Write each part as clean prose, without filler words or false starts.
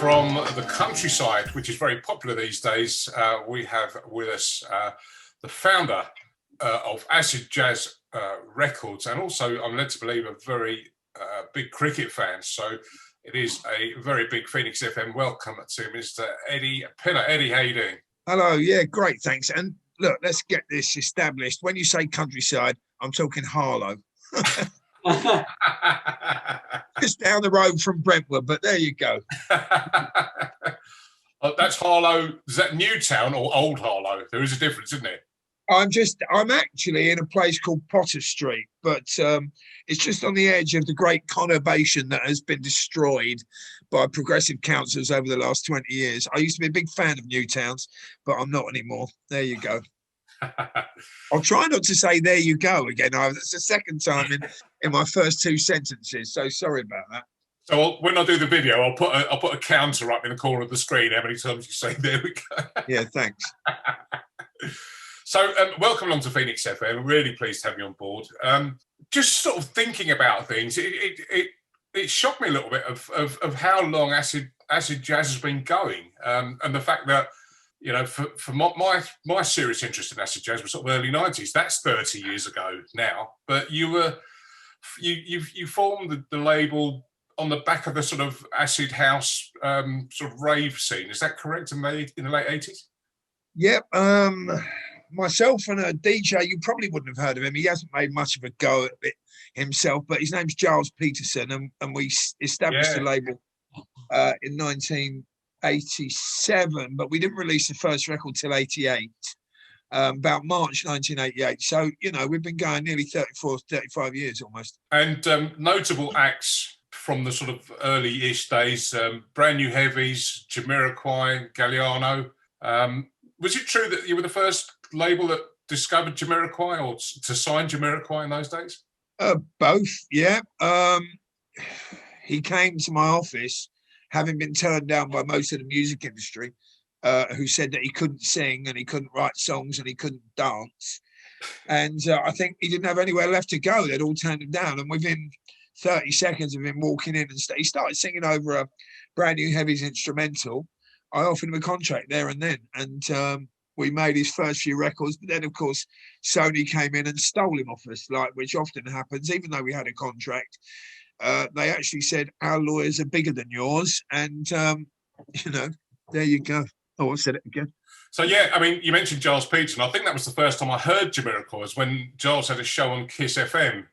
from the countryside, which is very popular these days. We have with us the founder of Acid Jazz Records, and also, I'm led to believe, a very big cricket fan. So it is a very big Phoenix FM welcome to Mr. Eddie Piller. Eddie, how you doing? Hello, yeah, great, thanks. And look, let's get this established. When you say countryside, I'm talking Harlow. Just down the road from Brentwood, but there you go. That's Harlow. Is that Newtown or Old Harlow? There is a difference, isn't there? I'm actually in a place called Potter Street, but it's just on the edge of the great conurbation that has been destroyed by progressive councils over the last 20 years. I used to be a big fan of new towns, but I'm not anymore. There you go. I'll try not to say "there you go" again. That's the second time in my first two sentences, so sorry about that. So when I do the video, I'll put a counter up in the corner of the screen. How many times you say "there we go"? Yeah, thanks. So welcome along to Phoenix FM. Really pleased to have you on board. Just sort of thinking about things, it shocked me a little bit of how long acid jazz has been going, and the fact that, you know, for my serious interest in acid jazz was sort of early 90s. That's 30 years ago now. But you formed the label on the back of the sort of acid house sort of rave scene. Is that correct? In the late 80s? Yep. Myself and a DJ, you probably wouldn't have heard of him. He hasn't made much of a go at it himself, but his name's Giles Peterson, and we established the label in 1987, but we didn't release the first record till 88, about March 1988. So, you know, we've been going nearly 35 years almost. And notable acts from the sort of early-ish days, Brand New Heavies, Jamiroquai, Galliano. Was it true that you were the first label that discovered Jamiroquai or to sign Jamiroquai in those days? Both, yeah. He came to my office, having been turned down by most of the music industry, who said that he couldn't sing and he couldn't write songs and he couldn't dance. And I think he didn't have anywhere left to go. They'd all turned him down. And within 30 seconds of him walking in, and he started singing over a Brand New Heavies instrumental. I offered him a contract there and then. And we made his first few records. But then, of course, Sony came in and stole him off us, which often happens, even though we had a contract. They actually said, our lawyers are bigger than yours. And, you know, there you go. Oh, I said it again. So, yeah, I mean, you mentioned Giles Peterson. I think that was the first time I heard Jamiroquai, was when Giles had a show on Kiss FM,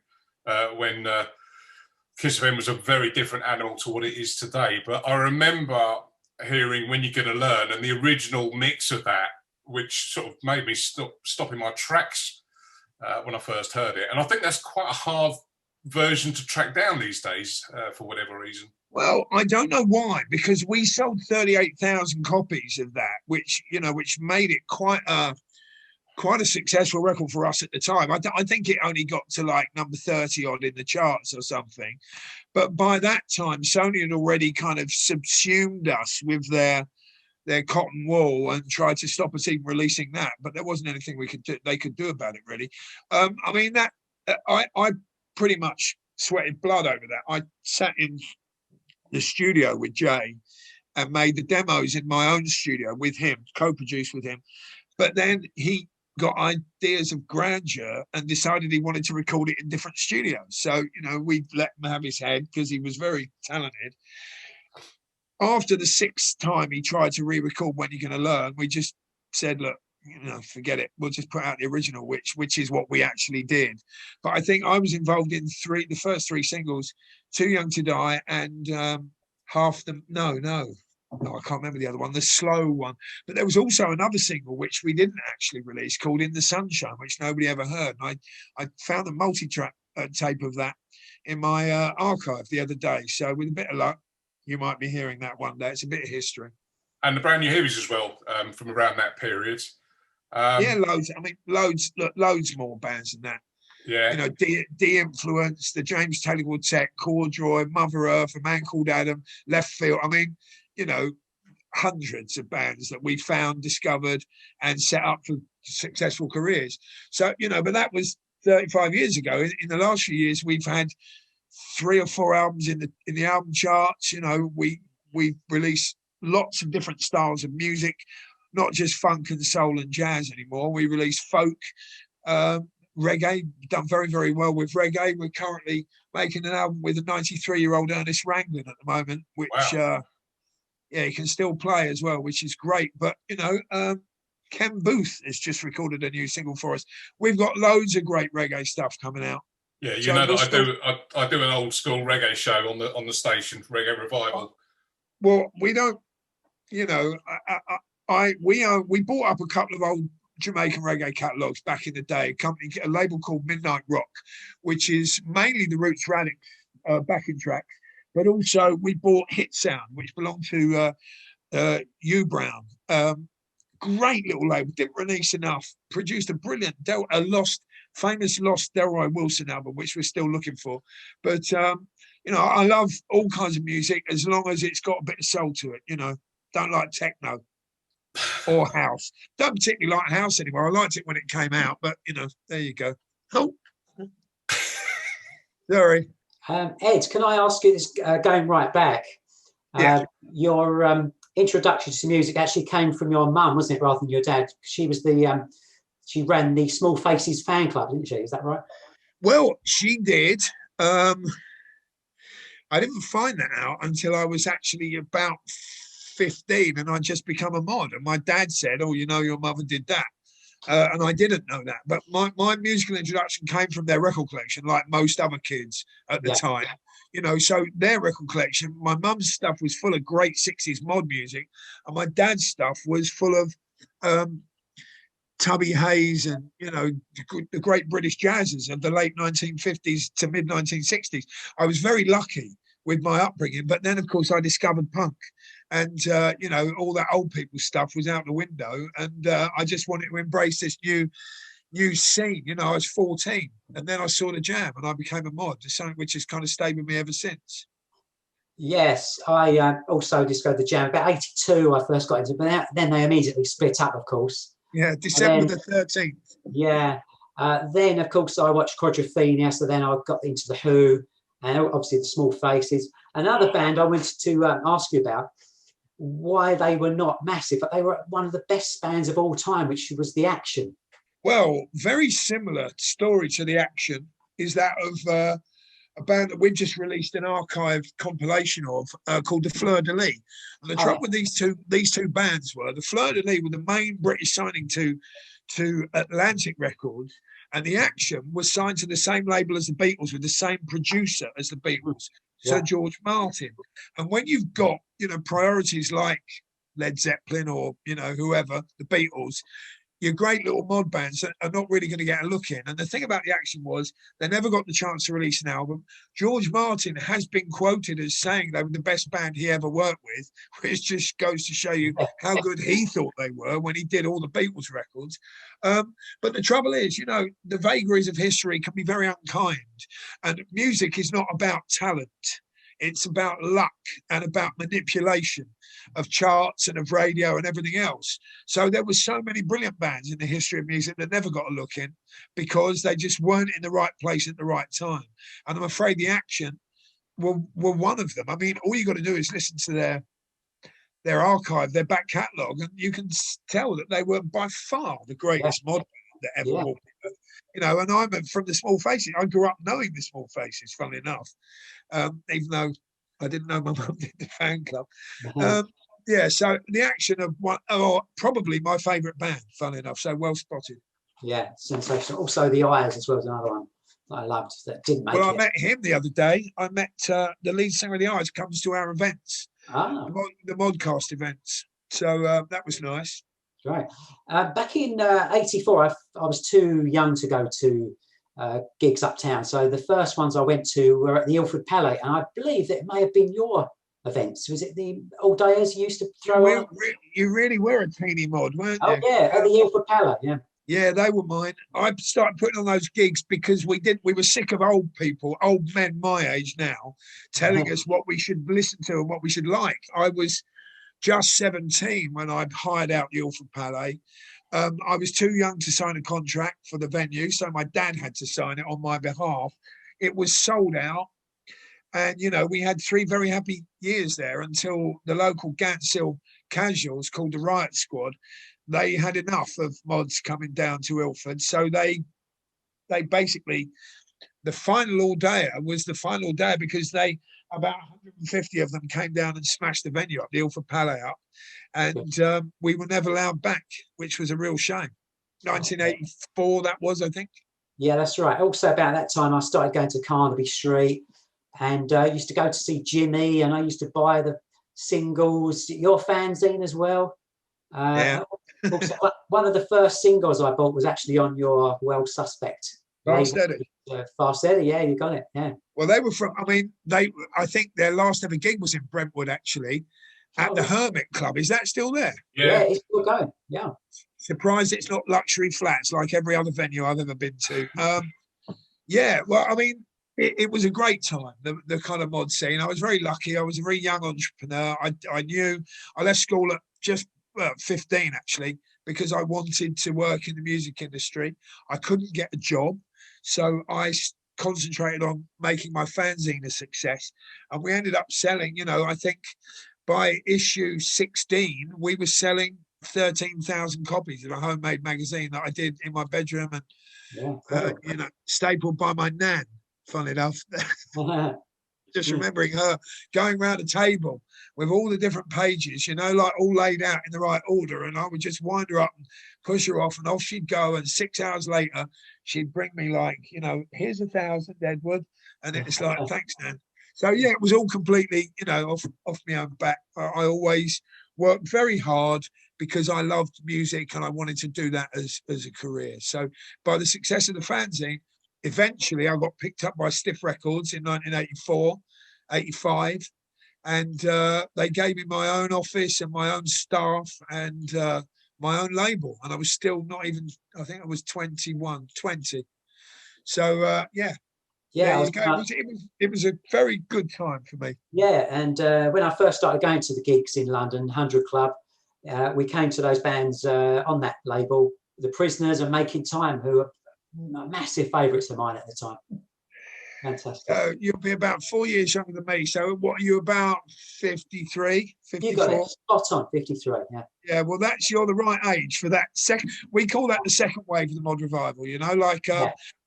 when Kiss FM was a very different animal to what it is today. But I remember hearing When You're Gonna Learn and the original mix of that, which sort of made me stop in my tracks when I first heard it. And I think that's quite a hard version to track down these days for whatever reason. Well, I don't know why, because we sold 38,000 copies of that, which made it quite a successful record for us at the time. I think it only got to like number 30 odd in the charts or something. But by that time, Sony had already kind of subsumed us with their cotton wool and tried to stop us even releasing that. But there wasn't anything they could do about it, really. I mean, that I pretty much sweated blood over that. I sat in the studio with Jay and made the demos in my own studio with him, co-produced with him. But then he got ideas of grandeur and decided he wanted to record it in different studios. So, you know, we let him have his head because he was very talented. After the sixth time he tried to re-record When You're Gonna Learn, we just said, look, you know, forget it. We'll just put out the original, which is what we actually did. But I think I was involved in the first three singles, Too Young to Die, and half them. No, I can't remember the other one, the slow one. But there was also another single which we didn't actually release called In the Sunshine, which nobody ever heard. And I found a multi-track tape of that in my archive the other day. So with a bit of luck, you might be hearing that one day. It's a bit of history. And the Brand New Heavies as well, from around that period. Yeah, loads. I mean, loads more bands than that. Yeah. You know, De-Influence, the James Taylor Quartet, Corduroy, Mother Earth, A Man Called Adam, Left Field. I mean, you know, hundreds of bands that we found, discovered, and set up for successful careers. So, you know, but that was 35 years ago. In the last few years, we've had 3 or 4 albums in the album charts. You know, we released lots of different styles of music, not just funk and soul and jazz anymore. We release folk, reggae, done very, very well with reggae. We're currently making an album with a 93-year-old Ernest Ranglin at the moment, which, he can still play as well, which is great. But, Ken Booth has just recorded a new single for us. We've got loads of great reggae stuff coming out. Yeah, you know that I do an old school reggae show on the station, Reggae Revival. Well, we don't, we bought up a couple of old Jamaican reggae catalogues back in the day. A label called Midnight Rock, which is mainly the Roots Radix backing tracks, but also we bought Hit Sound, which belonged to Hugh Brown. Great little label, didn't release enough, produced a brilliant, famous lost Delroy Wilson album, which we're still looking for. But, I love all kinds of music as long as it's got a bit of soul to it, Don't like techno or house. Don't particularly like house anymore. I liked it when it came out, but, there you go. Oh, sorry. Ed, can I ask you this, going right back? Yeah. Your introduction to music actually came from your mum, wasn't it, rather than your dad? She was she ran the Small Faces fan club, didn't she? Is that right? Well, she did. I didn't find that out until I was actually about 15 and I'd just become a mod. And my dad said, "Oh, your mother did that." And I didn't know that. But my musical introduction came from their record collection, like most other kids at the time. So their record collection, my mum's stuff was full of great 60s mod music, and my dad's stuff was full of Tubby Hayes and, the great British jazzers of the late 1950s to mid 1960s. I was very lucky with my upbringing, but then, of course, I discovered punk and, all that old people stuff was out the window, and I just wanted to embrace this new scene. I was 14 and then I saw the Jam and I became a mod. It's something which has kind of stayed with me ever since. Yes, I also discovered the Jam about 82. I first got into it, but then they immediately split up, of course. Yeah, December the 13th. Yeah. Then, of course, I watched Quadrophenia, so then I got into The Who and obviously the Small Faces. Another band I wanted to ask you about, why they were not massive, but they were one of the best bands of all time, which was The Action. Well, very similar story to The Action is that of a band that we've just released an archive compilation of called the Fleur de Lis. And the trouble with these two bands were the Fleur de Lis were the main British signing to Atlantic Records, and The Action was signed to the same label as the Beatles with the same producer as the Beatles, Sir George Martin. And when you've got priorities like Led Zeppelin or whoever, the Beatles, your great little mod bands are not really going to get a look in. And the thing about The Action was they never got the chance to release an album. George Martin has been quoted as saying they were the best band he ever worked with, which just goes to show you how good he thought they were when he did all the Beatles records. But the trouble is, the vagaries of history can be very unkind. And music is not about talent. It's about luck and about manipulation of charts and of radio and everything else. So there were so many brilliant bands in the history of music that never got a look in because they just weren't in the right place at the right time. And I'm afraid The Action were one of them. I mean, all you got to do is listen to their archive, their back catalogue, and you can tell that they were by far the greatest mod band that ever walked. And I'm from the Small Faces. I grew up knowing the Small Faces, funnily enough. Even though I didn't know my mum did the fan club. So The Action are probably my favourite band, funnily enough, so well spotted. Yeah, sensational. Also The Eyes as well as another one that I loved that didn't make it. Well, I met him the other day. I met the lead singer of The Eyes, comes to our events, the Modcast events. So that was nice. Right. Back in 84, I was too young to go to gigs uptown. So the first ones I went to were at the Ilford Palais, and I believe that it may have been your events. Was it the All Dayers you used to throw on? You really were a teeny mod, weren't you? Oh, yeah, at the Ilford Palais, yeah. Yeah, they were mine. I started putting on those gigs because we were sick of old people, old men my age now, telling us what we should listen to and what we should like. I was just 17 when I hired out the Ilford Palais. I was too young to sign a contract for the venue, so my dad had to sign it on my behalf. It was sold out. And, you know, we had 3 very happy years there until the local Gantsill casuals called the Riot Squad, they had enough of mods coming down to Ilford. So they basically, the final all-dayer was the final all-dayer because about 150 of them came down and smashed the venue up, the Ilford Palais up. And we were never allowed back, which was a real shame. 1984, that was, I think. Yeah, that's right. Also, about that time, I started going to Carnaby Street, and I used to go to see Jimmy, and I used to buy the singles, your fanzine as well. Yeah. Also, one of the first singles I bought was actually on your Well Suspect. Fast Eddie. Fast Eddie, yeah, you got it. Yeah. Well, they were from, I mean, I think their last ever gig was in Brentwood, actually, at the Hermit Club. Is that still there? Yeah, it's still going. Yeah. Surprised it's not luxury flats like every other venue I've ever been to. Yeah, well, I mean, it was a great time, the kind of mod scene. I was very lucky. I was a very young entrepreneur. I left school at just 15, actually, because I wanted to work in the music industry. I couldn't get a job, so I concentrated on making my fanzine a success. And we ended up selling, you know, I think by issue 16, we were selling 13,000 copies of a homemade magazine that I did in my bedroom and, you know, stapled by my nan, funnily enough. Just remembering her going around a table with all the different pages, you know, like all laid out in the right order. And I would just wind her up and push her off, and off she'd go. And 6 hours later, she'd bring me like, you know, here's 1,000, Edward. And it's like, thanks, Nan. So, yeah, it was all completely, you know, off my own back. I always worked very hard because I loved music and I wanted to do that as a career. So by the success of the fanzine, eventually I got picked up by Stiff Records in 1984, 85. And they gave me my own office and my own staff and my own label. And I was still not even, I think I was 20. So, yeah. Yeah, it was a very good time for me. Yeah, and when I first started going to the gigs in London, 100 Club, we came to those bands on that label, The Prisoners and Making Time, who were massive favourites of mine at the time. Fantastic. You'll be about 4 years younger than me. So what are you, about 53, 54? You got it. Spot on, 53, yeah. Yeah, well, you're the right age for that second. We call that the second wave of the mod revival, you know, like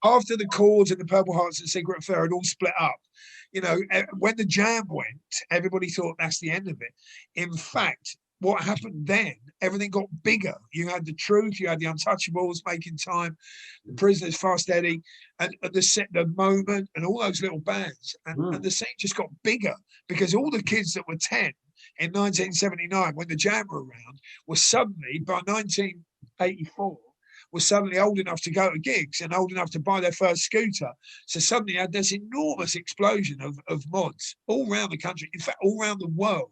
after the Chords and the Purple Hearts and Secret Affair had all split up, you know, when the Jam went, everybody thought that's the end of it. In fact, what happened then, everything got bigger. You had the Truth, you had the Untouchables, Making Time, the Prisoners, Fast Eddie, and the Moment, and all those little bands. And the scene just got bigger because all the kids that were 10 in 1979, when the Jam were around, were suddenly, by 1984, were suddenly old enough to go to gigs and old enough to buy their first scooter. So suddenly you had this enormous explosion of mods all around the country, in fact, all around the world.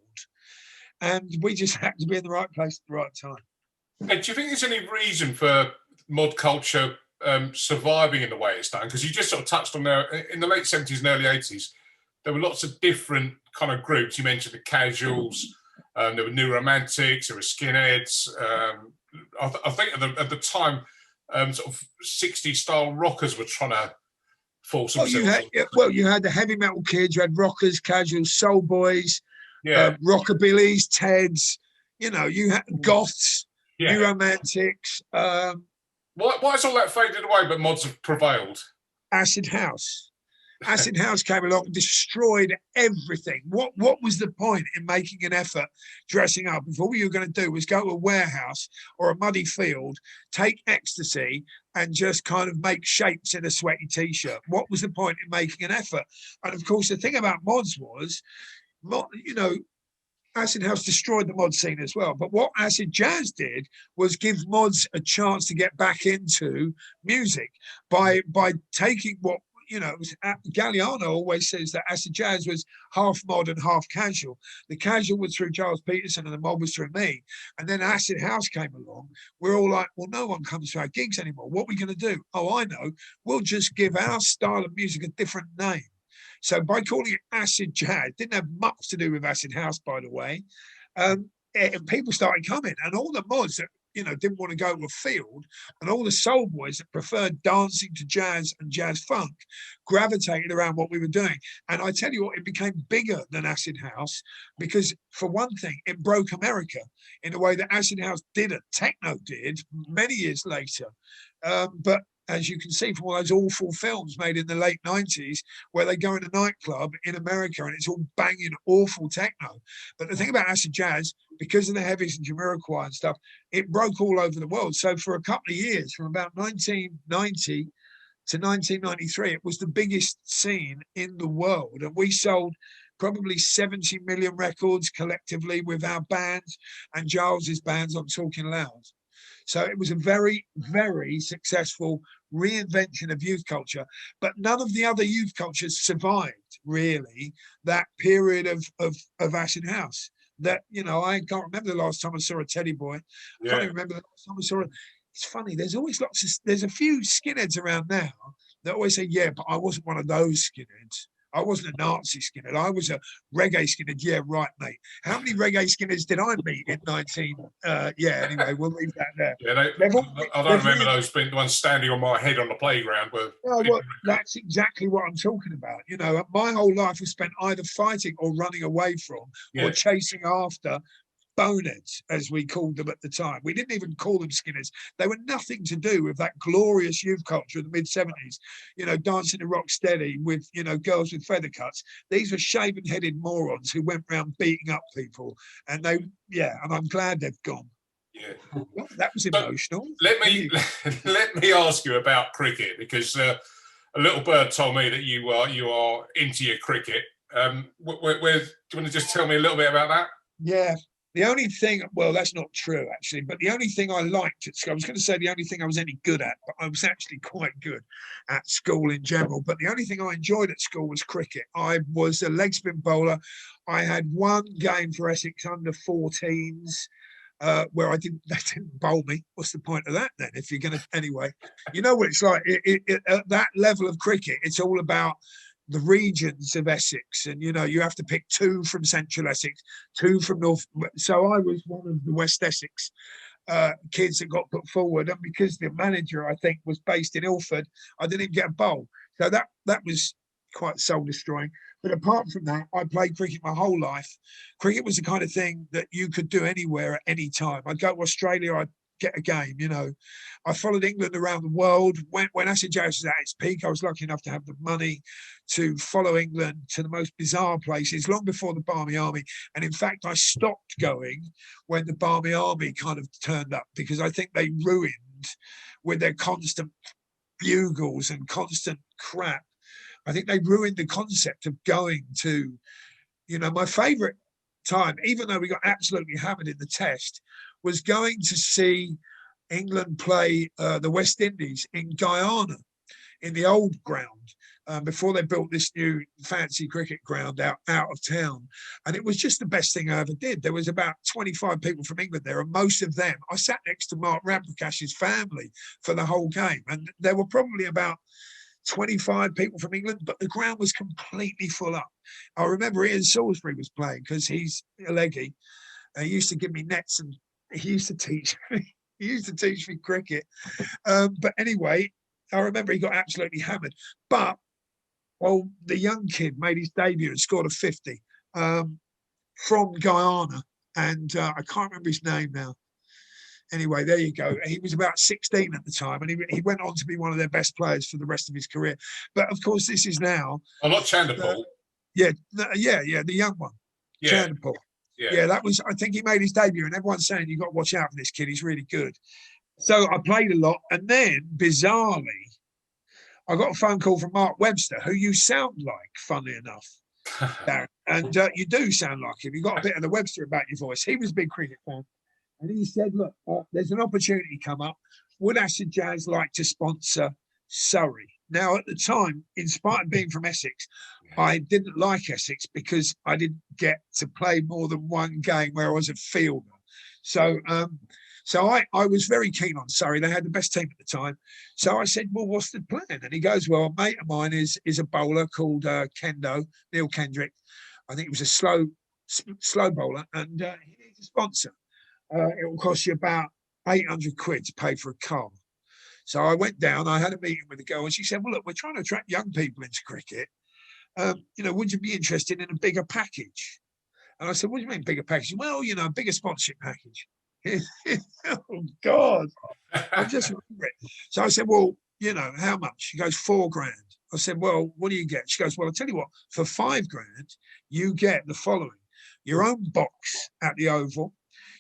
And we just happened to be in the right place at the right time. And do you think there's any reason for mod culture surviving in the way it's done? Because you just sort of touched on there, in the late 70s and early 80s, there were lots of different kind of groups. You mentioned the Casuals, there were New Romantics, there were Skinheads. I think at the time, sort of 60s style rockers were trying to force themselves. You had the heavy metal kids, you had rockers, Casuals, Soul Boys, Rockabillys, Teds, you know, you had goths, New Romantics. Why is all that faded away, but mods have prevailed? Acid House. Acid House came along and destroyed everything. What was the point in making an effort dressing up if all you were going to do was go to a warehouse or a muddy field, take ecstasy and just kind of make shapes in a sweaty T-shirt? What was the point in making an effort? And of course, the thing about mods was, you know, Acid House destroyed the mod scene as well. But what Acid Jazz did was give mods a chance to get back into music by taking what, you know, Galliano always says that Acid Jazz was half mod and half casual. The casual was through Giles Peterson and the mod was through me. And then Acid House came along. We're all like, well, no one comes to our gigs anymore. What are we going to do? Oh, I know. We'll just give our style of music a different name. So by calling it Acid Jazz, didn't have much to do with Acid House, by the way. And people started coming, and all the mods that didn't want to go to a field, and all the soul boys that preferred dancing to jazz and jazz funk gravitated around what we were doing. And I tell you what, it became bigger than acid house because, for one thing, it broke America in a way that acid house didn't, techno did many years later. But as you can see from all those awful films made in the late 90s, where they go in a nightclub in America and it's all banging awful techno. But the thing about acid jazz, because of the heavies and Jamiroquai and stuff, it broke all over the world. So for a couple of years, from about 1990 to 1993, it was the biggest scene in the world. And we sold probably 70 million records collectively with our bands and Giles's bands on Talking Loud. So it was a very, very successful reinvention of youth culture, but none of the other youth cultures survived really that period of acid house. That, I can't remember the last time I saw a Teddy Boy. I can't even remember the last time I saw it. It's funny. There's always there's a few skinheads around now that always say, yeah, but I wasn't one of those skinheads. I wasn't a Nazi skinhead. I was a reggae skinhead. Yeah, right, mate. How many reggae skinheads did I meet in 19? Anyway, we'll leave that there. Yeah, I don't remember those being the ones standing on my head on the playground. Well, that's exactly what I'm talking about. My whole life was spent either fighting or running away from or chasing after boneheads, as we called them at the time. We didn't even call them skinheads. They were nothing to do with that glorious youth culture of the mid-70s, dancing to rock steady with, girls with feather cuts. These were shaven-headed morons who went around beating up people. And and I'm glad they've gone. Yeah. Well, that was emotional. Let me ask you about cricket, because a little bird told me that you are into your cricket. Do you want to just tell me a little bit about that? Yeah. The only thing, well, that's not true, actually, but the only thing I liked at school, I was going to say the only thing I was any good at, but I was actually quite good at school in general. But the only thing I enjoyed at school was cricket. I was a leg spin bowler. I had one game for Essex under 14s where they didn't bowl me. What's the point of that then? If you're going to, anyway, you know what it's like at that level of cricket, it's all about the regions of Essex, and you have to pick 2 from Central Essex, 2 from North. So I was one of the West Essex kids that got put forward, and because the manager, I think, was based in Ilford, I didn't get a bowl. So that was quite soul destroying. But apart from that, I played cricket my whole life. Cricket was the kind of thing that you could do anywhere at any time. I'd go to Australia, I'd get a game. I followed England around the world. When acid jazz was at its peak, I was lucky enough to have the money to follow England to the most bizarre places long before the Barmy Army. And in fact, I stopped going when the Barmy Army kind of turned up, because I think they ruined, with their constant bugles and constant crap, I think they ruined the concept of going to, my favourite time, even though we got absolutely hammered in the test, was going to see England play the West Indies in Guyana, in the old ground, before they built this new fancy cricket ground out of town. And it was just the best thing I ever did. There was about 25 people from England there, and most of them, I sat next to Mark Ramprokash's family for the whole game. And there were probably about 25 people from England, but the ground was completely full up. I remember Ian Salisbury was playing, because he's a leggy. He used to give me nets, and he used to teach me. He used to teach me cricket. But anyway, I remember he got absolutely hammered. But the young kid made his debut and scored a 50 from Guyana, and I can't remember his name now. Anyway, there you go. He was about 16 at the time, and he went on to be one of their best players for the rest of his career. But of course, this is now. Oh, not Chanderpaul. The young one. Yeah. Chanderpaul. Yeah, that was. I think he made his debut, and everyone's saying you got to watch out for this kid. He's really good. So I played a lot, and then bizarrely, I got a phone call from Mark Webster, who you sound like, funnily enough, Darren. And you do sound like him. You got a bit of the Webster about your voice. He was a big cricket fan. And he said, look, there's an opportunity come up. Would Acid Jazz like to sponsor Surrey? Now, at the time, in spite of being from Essex, I didn't like Essex because I didn't get to play more than one game where I was a fielder. So I was very keen on Surrey. They had the best team at the time. So I said, well, what's the plan? And he goes, well, a mate of mine is a bowler called Kendo, Neil Kendrick. I think he was a slow bowler, and he needs a sponsor. It will cost you about 800 quid to pay for a car. So I went down, I had a meeting with the girl, and she said, well, look, we're trying to attract young people into cricket. Would you be interested in a bigger package? And I said, what do you mean bigger package? Well, a bigger sponsorship package. Oh, God. I just remember it. So I said, well, how much? She goes, $4,000. I said, well, what do you get? She goes, well, I'll tell you what, for $5,000, you get the following: your own box at the Oval.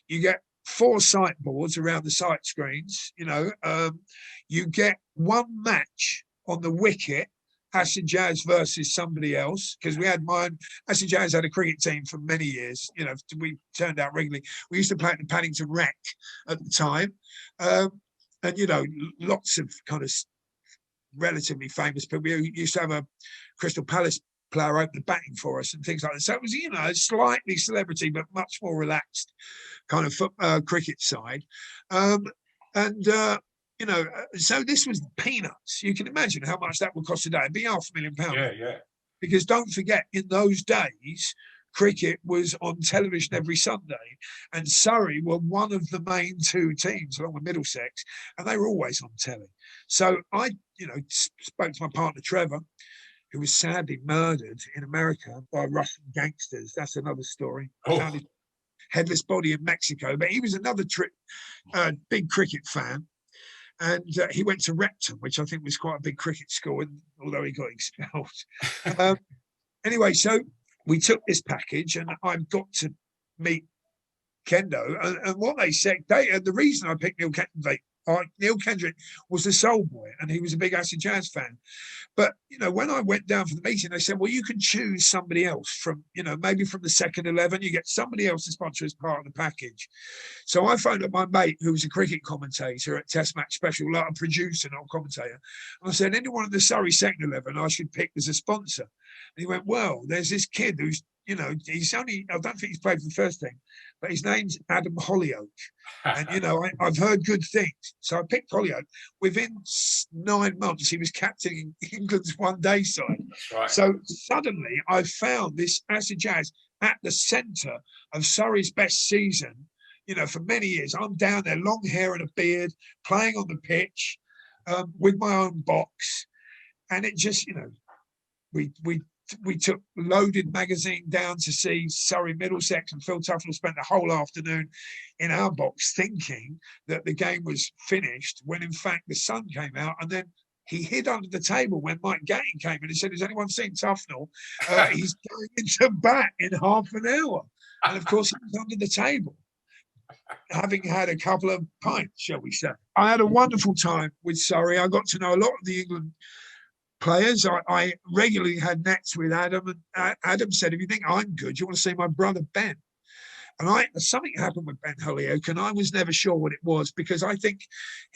You get 4 sight boards around the sight screens. You get 1 match on the wicket, Acid Jazz versus somebody else, because we had mine. Acid Jazz had a cricket team for many years. We turned out regularly. We used to play at the Paddington Rec at the time. Lots of kind of relatively famous people. We used to have a Crystal Palace player open the batting for us and things like that. So it was, slightly celebrity, but much more relaxed kind of cricket side. So this was peanuts. You can imagine how much that would cost today. It'd be £500,000. Yeah. Because don't forget, in those days, cricket was on television every Sunday, and Surrey were one of the main 2 teams along with Middlesex, and they were always on telly. So I, spoke to my partner Trevor, who was sadly murdered in America by Russian gangsters. That's another story. Oh. Found his headless body in Mexico, but he was another big cricket fan. And he went to Repton, which I think was quite a big cricket school, although he got expelled. Anyway, so we took this package, and I got to meet Kendo. And what they said, the reason I picked Neil Kendrick was the soul boy, and he was a big Acid Jazz fan. But when I went down for the meeting, they said, well, you can choose somebody else from, maybe from the second 11, you get somebody else to sponsor as part of the package. So I phoned up my mate, who was a cricket commentator at Test Match Special, like a producer, not a commentator. And I said, anyone in the Surrey second 11 I should pick as a sponsor. And he went, well, there's this kid who's, he's only, I don't think he's played for the first team, but his name's Adam Hollyoak. And, I've heard good things. So I picked Hollyoak. Within 9 months, he was captaining England's one-day side. Right. So suddenly I found this Acid Jazz at the centre of Surrey's best season, for many years. I'm down there, long hair and a beard, playing on the pitch with my own box. And it just, we took Loaded magazine down to see Surrey Middlesex, and Phil Tufnell spent the whole afternoon in our box thinking that the game was finished, when in fact the sun came out. And then he hid under the table when Mike Gatting came in and said, has anyone seen Tufnell? He's going into bat in half an hour. And of course, he was under the table, having had a couple of pints, shall we say. I had a wonderful time with Surrey. I got to know a lot of the England players. I regularly had nets with Adam, and Adam said, if you think I'm good, you want to see my brother Ben. And something happened with Ben Hollyoak, and I was never sure what it was, because I think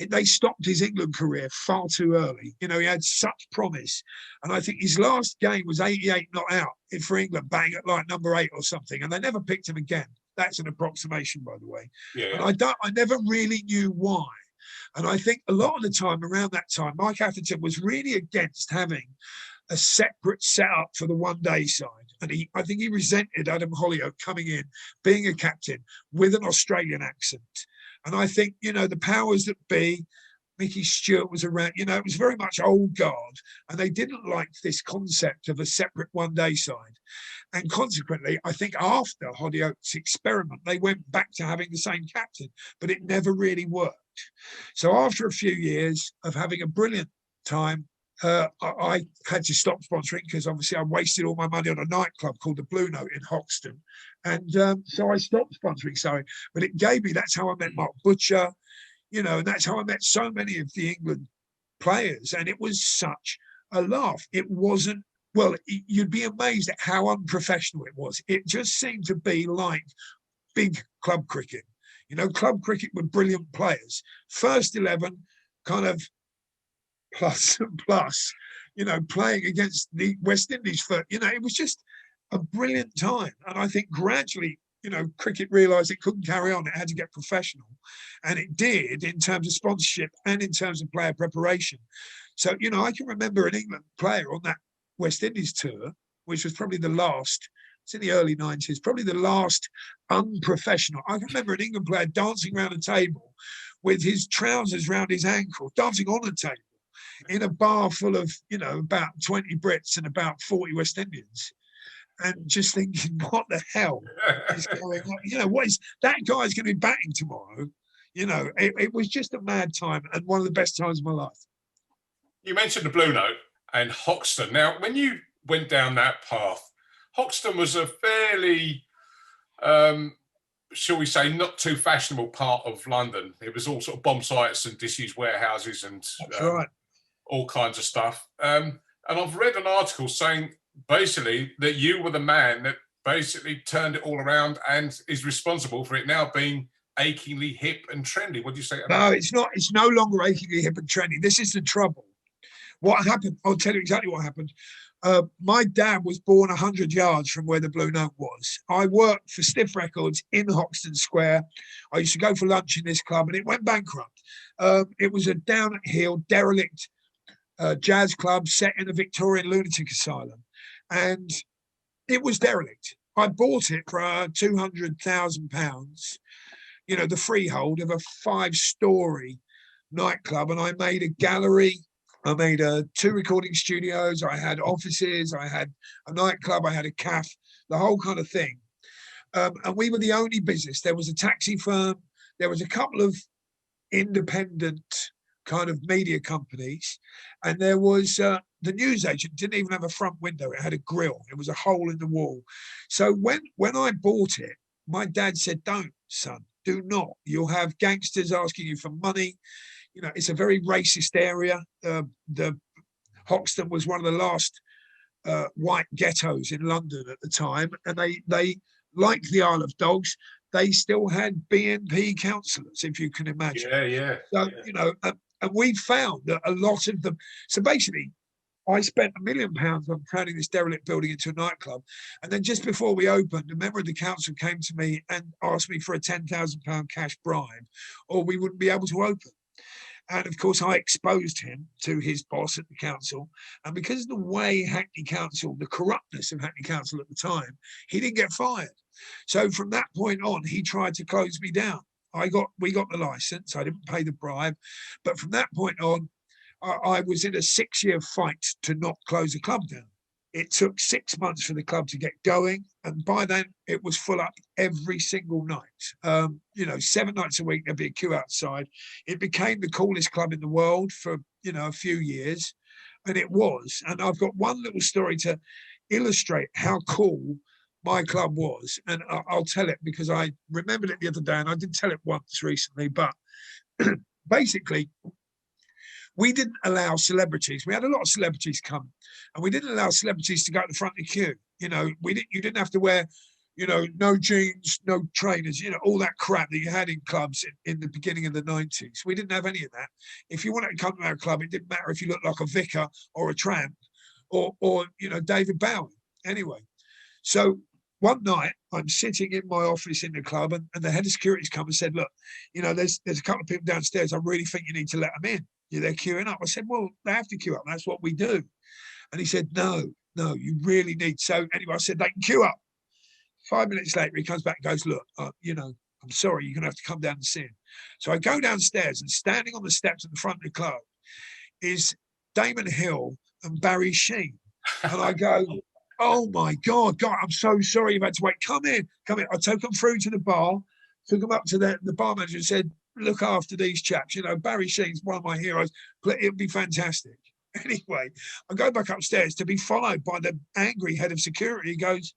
they stopped his England career far too early. He had such promise. And I think his last game was 88 not out for England, batting at like number 8 or something, and they never picked him again. That's an approximation, by the way. Yeah. And I never really knew why. And I think a lot of the time, around that time, Mike Atherton was really against having a separate setup for the one-day side. And I think he resented Adam Hollyoak coming in, being a captain with an Australian accent. And I think, the powers that be, Mickey Stewart was around, it was very much old guard, and they didn't like this concept of a separate one-day side. And consequently, I think after Hollyoak's experiment, they went back to having the same captain, but it never really worked. So after a few years of having a brilliant time, I had to stop sponsoring, because obviously I wasted all my money on a nightclub called the Blue Note in Hoxton. And so I stopped sponsoring Surrey. But it gave me, that's how I met Mark Butcher, and that's how I met so many of the England players. And it was such a laugh. It wasn't, well, you'd be amazed at how unprofessional it was. It just seemed to be like big club cricket. Club cricket with brilliant players. First 11, kind of plus and plus, playing against the West Indies for, it was just a brilliant time. And I think gradually, cricket realised it couldn't carry on. It had to get professional. And it did, in terms of sponsorship and in terms of player preparation. So, I can remember an England player on that West Indies tour, which was probably the last, it's in the early 90s, probably the last unprofessional. I can remember an England player dancing around a table with his trousers round his ankle, dancing on a table in a bar full of, you know, about 20 Brits and about 40 West Indians, and just thinking, what the hell is going on? You know, what is that guy's going to be batting tomorrow? You know, it was just a mad time and one of the best times of my life. You mentioned the Blue Note and Hoxton. Now, when you went down that path, Hoxton was a fairly, shall we say, not too fashionable part of London. It was all sort of bomb sites and disused warehouses and right. all kinds of stuff. And I've read an article saying basically that you were the man that basically turned it all around and is responsible for it now being achingly hip and trendy. What do you say about that? No, it's not. It's no longer achingly hip and trendy. This is the trouble. What happened? I'll tell you exactly what happened. My dad was born 100 yards from where the Blue Note was. I worked for Stiff Records in Hoxton Square. I used to go for lunch in this club, and it went bankrupt. It was a down at heel, derelict jazz club set in a Victorian lunatic asylum, and it was derelict. I bought it for £200,000, you know, the freehold of a 5-story nightclub, and I made a gallery. I made 2 recording studios. I had offices. I had a nightclub. I had a cafe, the whole kind of thing. And we were the only business. There was a taxi firm. There was a couple of independent kind of media companies. And there was the newsagent didn't even have a front window. It had a grill. It was a hole in the wall. So when I bought it, my dad said, "Don't, son, do not. You'll have gangsters asking you for money. You know, it's a very racist area. The Hoxton was one of the last white ghettos in London at the time, and they like the Isle of Dogs, they still had BNP councillors, if you can imagine. Yeah. So, you know, and we found that a lot of them. So basically, I spent £1 million on turning this derelict building into a nightclub. And then just before we opened, a member of the council came to me and asked me for a £10,000 cash bribe, or we wouldn't be able to open. And of course, I exposed him to his boss at the council. And because of the way Hackney Council, the corruptness of Hackney Council at the time, he didn't get fired. So from that point on, he tried to close me down. We got the license. I didn't pay the bribe. But from that point on, I was in a 6-year fight to not close the club down. It took 6 months for the club to get going. And by then it was full up every single night. 7 nights a week, there'd be a queue outside. It became the coolest club in the world for, a few years. And it was. And I've got one little story to illustrate how cool my club was. And I'll tell it because I remembered it the other day, and I did tell it once recently, but basically, we didn't allow celebrities. We had a lot of celebrities come, and we didn't allow celebrities to go to the front of the queue. You didn't have to wear, no jeans, no trainers, all that crap that you had in clubs in the beginning of the 90s. We didn't have any of that. If you wanted to come to our club, it didn't matter if you looked like a vicar or a tramp or David Bowie. Anyway, so one night I'm sitting in my office in the club, and the head of security's come and said, "Look, there's a couple of people downstairs. I really think you need to let them in. They're queuing up." I said, "Well, they have to queue up. That's what we do." And he said, no, you really need. So anyway, I said, they can queue up. 5 minutes later, he comes back and goes, "Look, I'm sorry, you're going to have to come down and see him." So I go downstairs, and standing on the steps at the front of the club is Damon Hill and Barry Sheen. And I go, "Oh my God, I'm so sorry you've had to wait. Come in. I took them through to the bar, took them up to the bar manager and said, "Look after these chaps. Barry Sheen's one of my heroes. It'll be fantastic." Anyway, I go back upstairs to be followed by the angry head of security. He goes,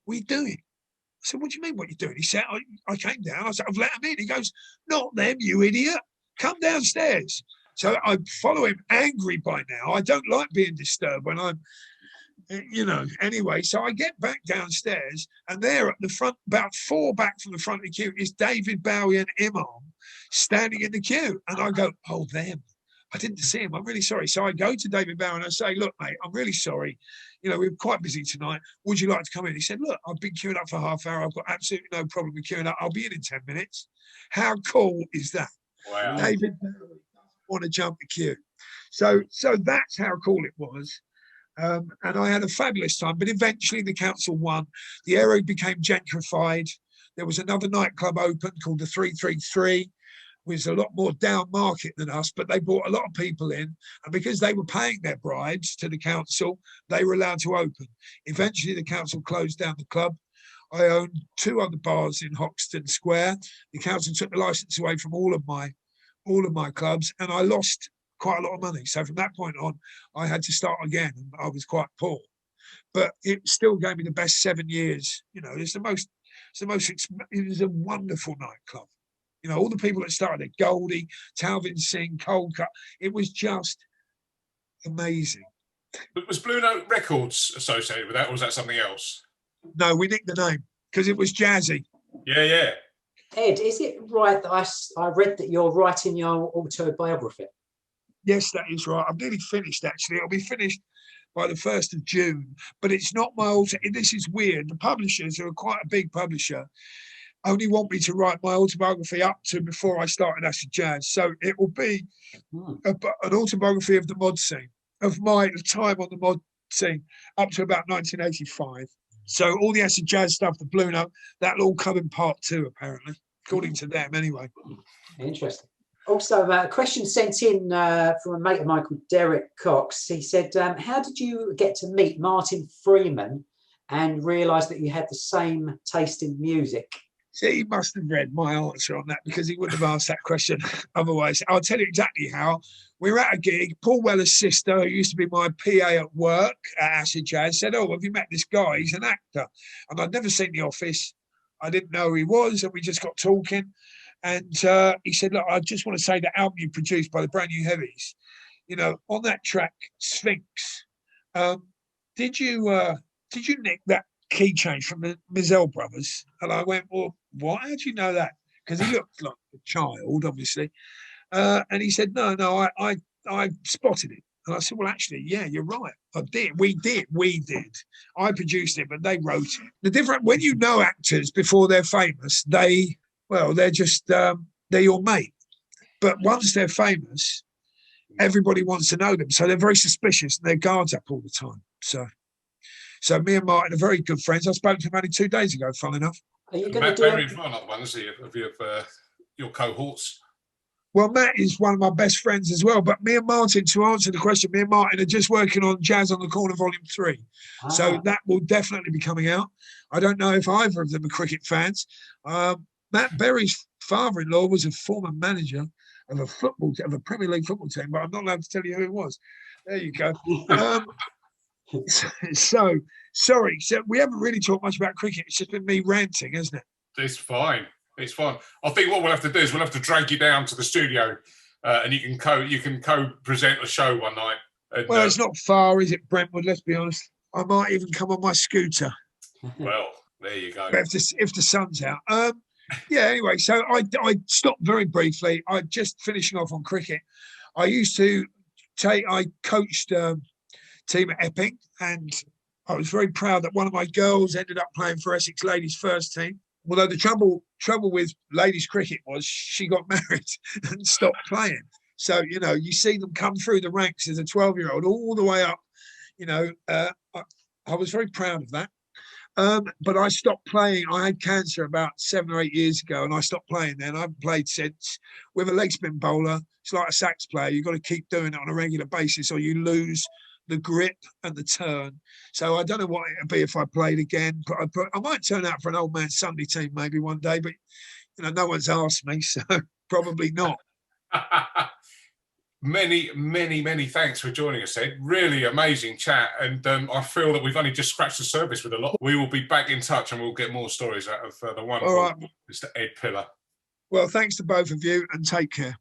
"What are you doing?" I said, "What do you mean, what are you doing?" He said, I came down. I said, "I've let them in." He goes, "Not them, you idiot. Come downstairs." So I follow him, angry by now. I don't like being disturbed when I'm, anyway. So I get back downstairs, and there at the front, about 4 back from the front of the queue, is David Bowie and Imam standing in the queue. And I go, "Oh, them. I didn't see him. I'm really sorry." So I go to David Bowie and I say, "Look, mate, I'm really sorry. We're quite busy tonight. Would you like to come in?" He said, "Look, I've been queuing up for half hour. I've got absolutely no problem with queuing up. I'll be in 10 minutes. How cool is that? Wow. David Bowie doesn't want to jump the queue. So that's how cool it was. And I had a fabulous time. But eventually the council won. The area became gentrified. There was another nightclub open called the 333. was a lot more down market than us, but they brought a lot of people in. And because they were paying their brides to the council, they were allowed to open. Eventually, the council closed down the club. I owned 2 other bars in Hoxton Square. The council took the license away from all of my clubs, and I lost quite a lot of money. So from that point on, I had to start again, and I was quite poor. But it still gave me the best 7 years. You know, it was a wonderful nightclub. You know, all the people that started it, Goldie, Talvin Singh, Cold Cut, it was just amazing. But was Blue Note Records associated with that, or was that something else? No, we nicked the name because it was jazzy. Yeah. Ed, is it right that I read that you're writing your autobiography? Yes, that is right. I'm nearly finished, actually. It'll be finished by the 1st of June, but it's not my auto. This is weird. The publishers, who are quite a big publisher, only want me to write my autobiography up to before I started Acid Jazz. So it will be an autobiography of the mod scene, of my time on the mod scene up to about 1985. So all the Acid Jazz stuff, the Blue Note, that'll all come in part 2, apparently, according to them anyway. Interesting. Also, a question sent in from a mate of mine called Derek Cox. He said, how did you get to meet Martin Freeman and realise that you had the same taste in music? See, he must have read my answer on that, because he wouldn't have asked that question otherwise. I'll tell you exactly how. We were at a gig. Paul Weller's sister, who used to be my PA at work at Acid Jazz, said, "Oh, have you met this guy? He's an actor." And I'd never seen The Office. I didn't know who he was, and we just got talking. And he said, "Look, I just want to say the album you produced by the Brand New Heavies, you know, on that track, Sphinx, did you nick that key change from the Mizell brothers?" And I went, "Well, what? How do you know that?" Because he looked like a child, obviously. And he said, no, I spotted it. And I said, "Well, actually, yeah, you're right. I did. We did. I produced it, but they wrote it." The different, when you know actors before they're famous, they're just, they're your mate. But once they're famous, everybody wants to know them. So they're very suspicious and their guards up all the time. So me and Martin are very good friends. I spoke to him only 2 days ago, fun enough. Are you going to Matt do Berry's one other one, is he, of your cohorts? Well, Matt is one of my best friends as well. But me and Martin, to answer the question, me and Martin are just working on Jazz on the Corner Volume 3. So that will definitely be coming out. I don't know if either of them are cricket fans. Matt Berry's father-in-law was a former manager of a Premier League football team, but I'm not allowed to tell you who it was. There you go. So, sorry. So we haven't really talked much about cricket. It's just been me ranting, hasn't it? It's fine. It's fine. I think what we'll have to do is we'll have to drag you down to the studio, and you can co-present a show one night. And, well, it's not far, is it, Brentwood? Let's be honest. I might even come on my scooter. Well, there you go. If the sun's out. Yeah. Anyway, so I stopped very briefly. I just finishing off on cricket. I coached a team at Epping, and I was very proud that one of my girls ended up playing for Essex ladies' first team. Although the trouble with ladies cricket was she got married and stopped playing. So, you know, you see them come through the ranks as a 12-year-old all the way up. You know, I was very proud of that. But I stopped playing. I had cancer about 7 or 8 years ago, and I stopped playing then. I haven't played since. With a leg spin bowler, it's like a sax player. You've got to keep doing it on a regular basis or you lose the grip and the turn. So I don't know what it'd be if I played again. But I might turn out for an old man Sunday team maybe one day. But, you know, no one's asked me, so probably not. Many thanks for joining us, Ed. Really amazing chat, and I feel that we've only just scratched the surface with a lot. We will be back in touch, and we'll get more stories out of the wonderful Mr. Ed Piller. Well, thanks to both of you, and take care.